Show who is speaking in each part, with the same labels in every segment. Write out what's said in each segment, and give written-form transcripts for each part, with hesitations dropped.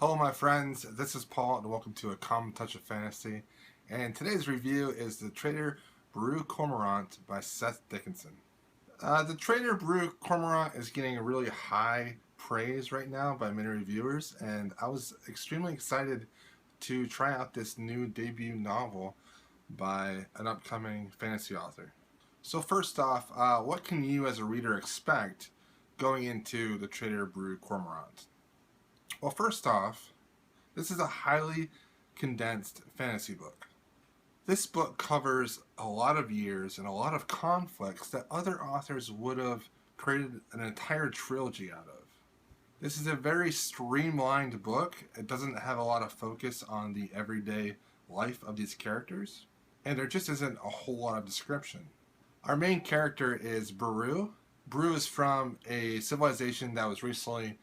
Speaker 1: Hello my friends, this is Paul and welcome to A Common Touch of Fantasy. And today's review is The Traitor Cormorant by Seth Dickinson. The Traitor Cormorant is getting a really high praise right now by many reviewers, and I was extremely excited to try out this new debut novel by an upcoming fantasy author. So first off, what can you as a reader expect going into The Traitor Cormorant? Well, first off, this is a highly condensed fantasy book. This book covers a lot of years and a lot of conflicts that other authors would have created an entire trilogy out of. This is a very streamlined book. It doesn't have a lot of focus on the everyday life of these characters, and there just isn't a whole lot of description. Our main character is Beru. Beru is from a civilization that was recently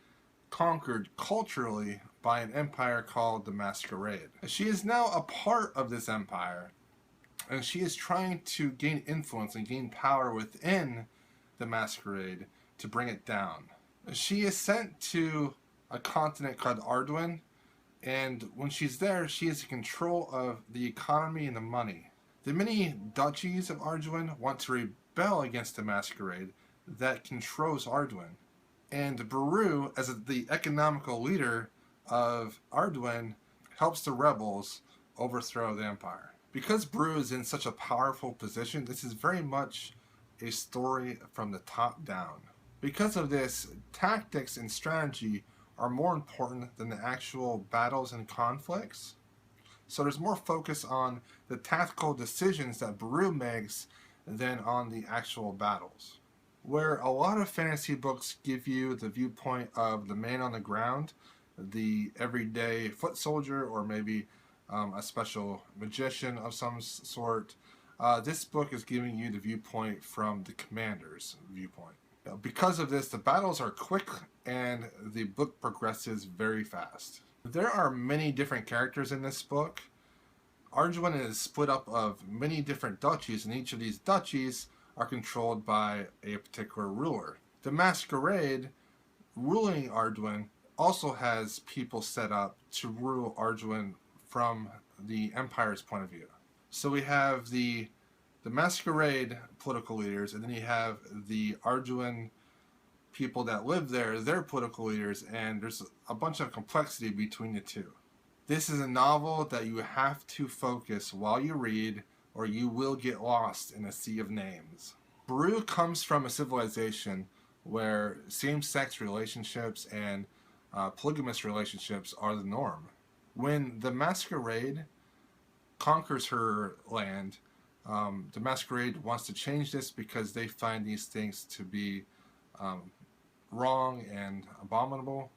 Speaker 1: conquered culturally by an empire called the Masquerade. She is now a part of this empire, and she is trying to gain influence and gain power within the Masquerade to bring it down. She is sent to a continent called Arduin, and when she's there, she is in control of the economy and the money. The many duchies of Arduin want to rebel against the Masquerade that controls Arduin. And Beru, as the economical leader of Arduin, helps the rebels overthrow the empire. Because Beru is in such a powerful position, this is very much a story from the top down. Because of this, tactics and strategy are more important than the actual battles and conflicts. So there's more focus on the tactical decisions that Beru makes than on the actual battles. Where a lot of fantasy books give you the viewpoint of the man on the ground, the everyday foot soldier, or maybe a special magician of some sort, this book is giving you the viewpoint from the commander's viewpoint. Because of this, the battles are quick and the book progresses very fast. There are many different characters in this book. Arduin is split up of many different duchies, and each of these duchies are controlled by a particular ruler. The Masquerade, ruling Arduin, also has people set up to rule Arduin from the Empire's point of view. So we have the Masquerade political leaders, and then you have the Arduin people that live there, their political leaders, and there's a bunch of complexity between the two. This is a novel that you have to focus while you read, or you will get lost in a sea of names. Beru comes from a civilization where same-sex relationships and polygamous relationships are the norm. When the Masquerade conquers her land, the Masquerade wants to change this because they find these things to be wrong and abominable.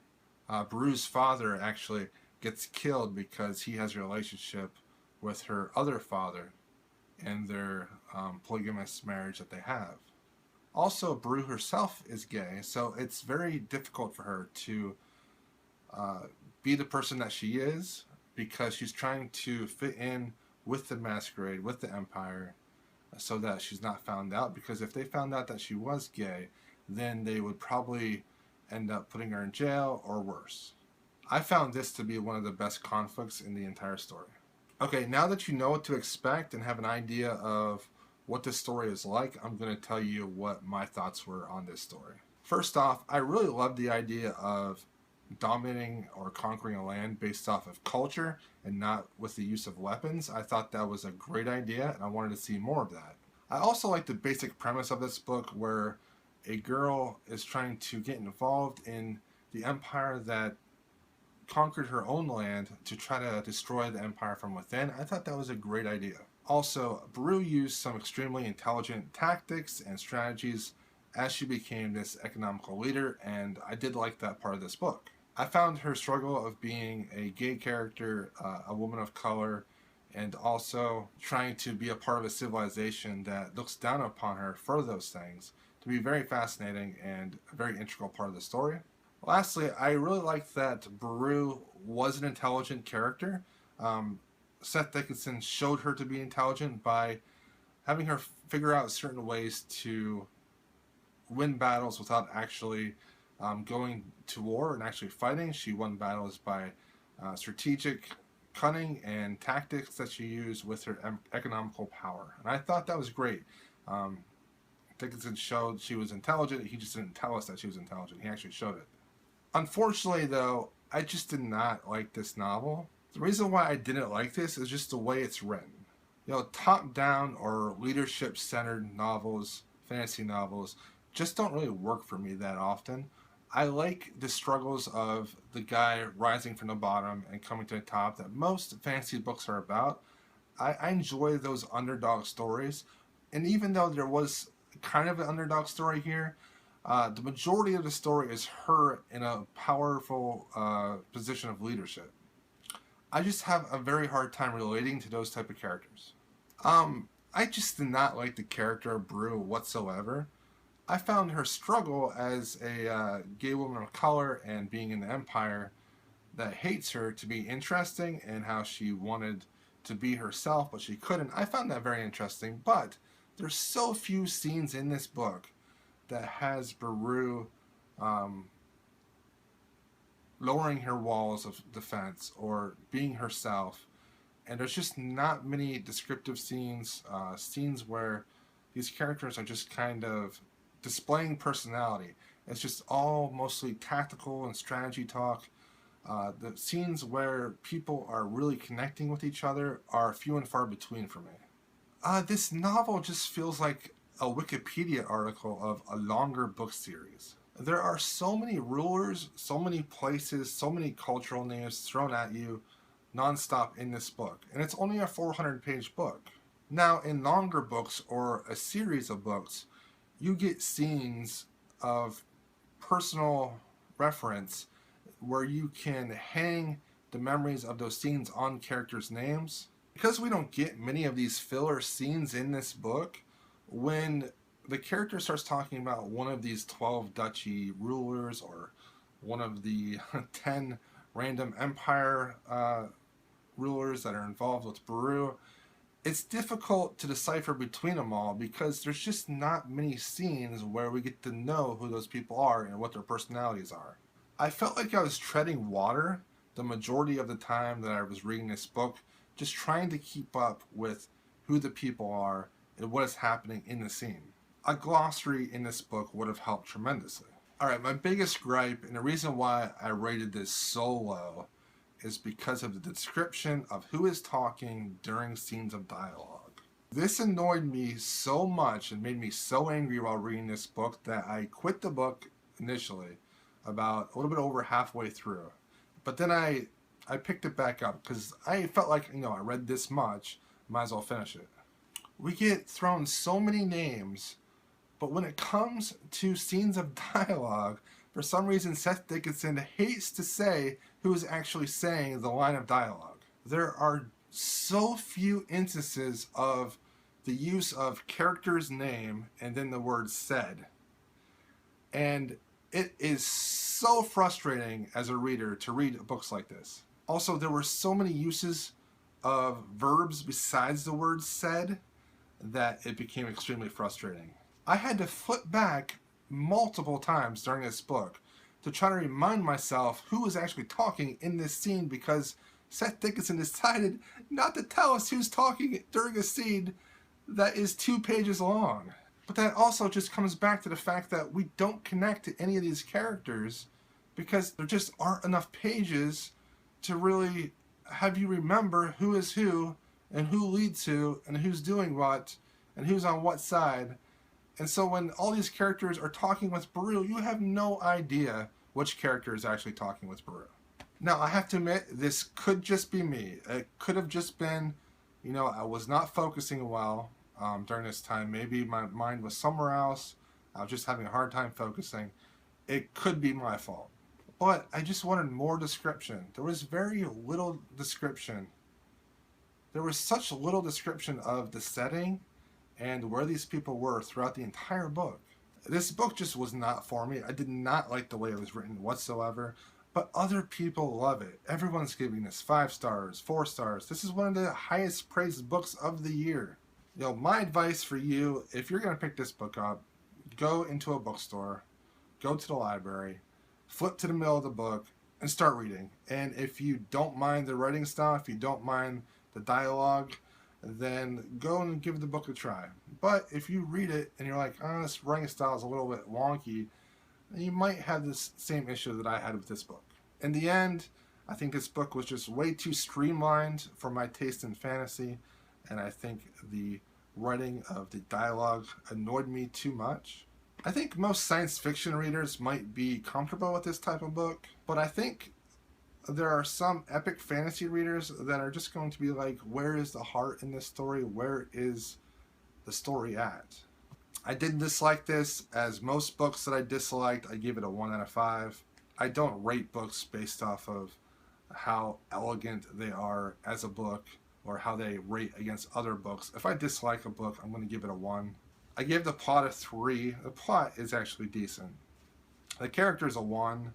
Speaker 1: Beru's father actually gets killed because he has a relationship with her other father and their polygamous marriage that they have. Also, Beru herself is gay, so it's very difficult for her to be the person that she is, because she's trying to fit in with the Masquerade, with the Empire, so that she's not found out, because if they found out that she was gay, then they would probably end up putting her in jail or worse. I found this to be one of the best conflicts in the entire story. Okay, now that you know what to expect and have an idea of what this story is like, I'm going to tell you what my thoughts were on this story. First off, I really love the idea of dominating or conquering a land based off of culture and not with the use of weapons. I thought that was a great idea, and I wanted to see more of that. I also like the basic premise of this book, where a girl is trying to get involved in the empire that conquered her own land to try to destroy the empire from within. I thought that was a great idea. Also, Beru used some extremely intelligent tactics and strategies as she became this economical leader, and I did like that part of this book. I found her struggle of being a gay character, a woman of color, and also trying to be a part of a civilization that looks down upon her for those things to be very fascinating and a very integral part of the story. Lastly, I really liked that Beru was an intelligent character. Seth Dickinson showed her to be intelligent by having her figure out certain ways to win battles without actually going to war and actually fighting. She won battles by strategic cunning and tactics that she used with her economical power. And I thought that was great. Dickinson showed she was intelligent. He just didn't tell us that she was intelligent. He actually showed it. Unfortunately, though, I just did not like this novel. The reason why I didn't like this is just the way it's written. Top-down or leadership-centered novels, fantasy novels, just don't really work for me that often. I like the struggles of the guy rising from the bottom and coming to the top that most fantasy books are about. I enjoy those underdog stories. And even though there was kind of an underdog story here, the majority of the story is her in a powerful position of leadership. I just have a very hard time relating to those type of characters. I just did not like the character of Brew whatsoever. I found her struggle as a gay woman of color and being in the Empire that hates her to be interesting, and how she wanted to be herself but she couldn't. I found that very interesting, but there's so few scenes in this book that has Beru lowering her walls of defense or being herself. And there's just not many descriptive scenes, scenes where these characters are just kind of displaying personality. It's just all mostly tactical and strategy talk. The scenes where people are really connecting with each other are few and far between for me. This novel just feels like a Wikipedia article of a longer book series. There are so many rulers, so many places, so many cultural names thrown at you nonstop in this book. And it's only a 400-page book. Now, in longer books or a series of books, you get scenes of personal reference where you can hang the memories of those scenes on characters' names. Because we don't get many of these filler scenes in this book, when the character starts talking about one of these 12 duchy rulers or one of the 10 random empire rulers that are involved with Beru, it's difficult to decipher between them all because there's just not many scenes where we get to know who those people are and what their personalities are. I felt like I was treading water the majority of the time that I was reading this book, just trying to keep up with who the people are and what is happening in the scene. A glossary in this book would have helped tremendously. Alright, my biggest gripe, and the reason why I rated this so low, is because of the description of who is talking during scenes of dialogue. This annoyed me so much and made me so angry while reading this book that I quit the book initially, about a little bit over halfway through. But then I picked it back up because I felt like, I read this much, might as well finish it. We get thrown so many names, but when it comes to scenes of dialogue, for some reason Seth Dickinson hates to say who is actually saying the line of dialogue. There are so few instances of the use of character's name and then the word said. And it is so frustrating as a reader to read books like this. Also, there were so many uses of verbs besides the word said that it became extremely frustrating. I had to flip back multiple times during this book to try to remind myself who was actually talking in this scene because Seth Dickinson decided not to tell us who's talking during a scene that is 2 pages long. But that also just comes back to the fact that we don't connect to any of these characters because there just aren't enough pages to really have you remember who is who and who leads who and who's doing what and who's on what side. And so when all these characters are talking with Beru, you have no idea which character is actually talking with Beru. Now, I have to admit, this could just be me. It could have just been, I was not focusing well during this time. Maybe my mind was somewhere else. I was just having a hard time focusing. It could be my fault. But I just wanted more description. There was very little description. There was such little description of the setting and where these people were throughout the entire book. This book just was not for me. I did not like the way it was written whatsoever, but other people love it. Everyone's giving this 5 stars, 4 stars. This is one of the highest praised books of the year. My advice for you, if you're going to pick this book up, go into a bookstore, go to the library, flip to the middle of the book, and start reading. And if you don't mind the writing style, if you don't mind the dialogue, then go and give the book a try. But if you read it and you're like, oh, this writing style is a little bit wonky, you might have this same issue that I had with this book. In the end, I think this book was just way too streamlined for my taste in fantasy, and I think the writing of the dialogue annoyed me too much. I think most science fiction readers might be comfortable with this type of book, but I think there are some epic fantasy readers that are just going to be like, where is the heart in this story? Where is the story at? I didn't dislike this. As most books that I disliked, I give it a 1 out of 5. I don't rate books based off of how elegant they are as a book or how they rate against other books. If I dislike a book, I'm going to give it a 1. I gave the plot a 3. The plot is actually decent. The character's a 1.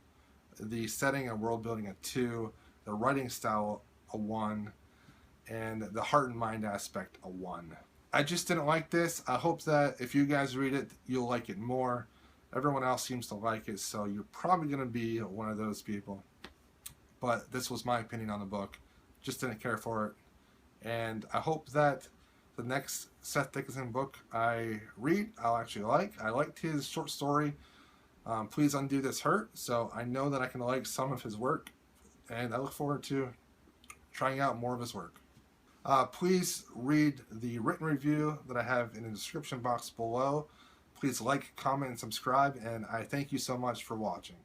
Speaker 1: The setting and world building a 2. The writing style a 1. And the heart and mind aspect a 1. I just didn't like this. I hope that if you guys read it, you'll like it more. Everyone else seems to like it, so you're probably going to be one of those people. But this was my opinion on the book. Just didn't care for it. And I hope that the next Seth Dickinson book I read, I'll actually like. I liked his short story, Please Undo This Hurt, so I know that I can like some of his work. And I look forward to trying out more of his work. Please read the written review that I have in the description box below. Please like, comment, and subscribe, and I thank you so much for watching.